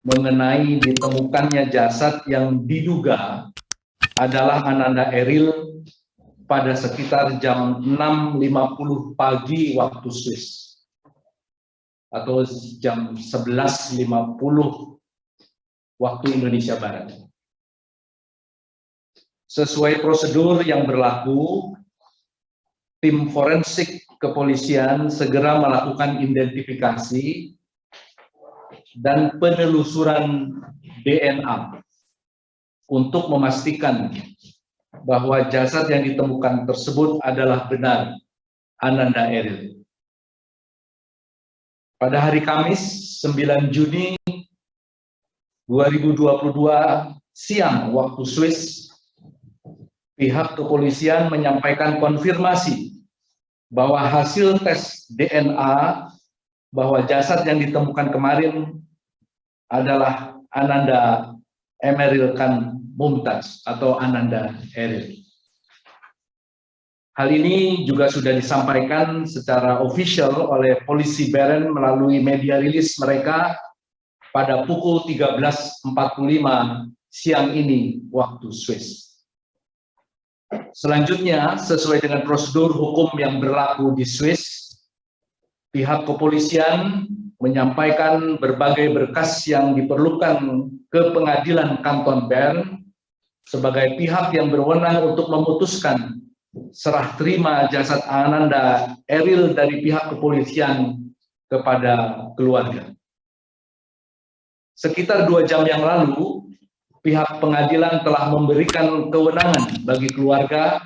mengenai ditemukannya jasad yang diduga adalah Ananda Eril pada sekitar jam 6.50 pagi waktu Swiss atau jam 11.50 waktu Indonesia Barat. Sesuai prosedur yang berlaku, tim forensik kepolisian segera melakukan identifikasi dan penelusuran DNA untuk memastikan bahwa jasad yang ditemukan tersebut adalah benar Ananda Eril. Pada hari Kamis 9 Juni 2022 siang waktu Swiss, pihak kepolisian menyampaikan konfirmasi bahwa hasil tes DNA bahwa jasad yang ditemukan kemarin adalah Ananda Emeril Khan Mumtaz atau Ananda Eril. Hal ini juga sudah disampaikan secara official oleh polisi Bern melalui media rilis mereka pada pukul 13.45 siang ini waktu Swiss. Selanjutnya, sesuai dengan prosedur hukum yang berlaku di Swiss, pihak kepolisian menyampaikan berbagai berkas yang diperlukan ke pengadilan Kanton Bern sebagai pihak yang berwenang untuk memutuskan serah terima jasad Ananda Eril dari pihak kepolisian kepada keluarga. Sekitar 2 jam yang lalu, pihak pengadilan telah memberikan kewenangan bagi keluarga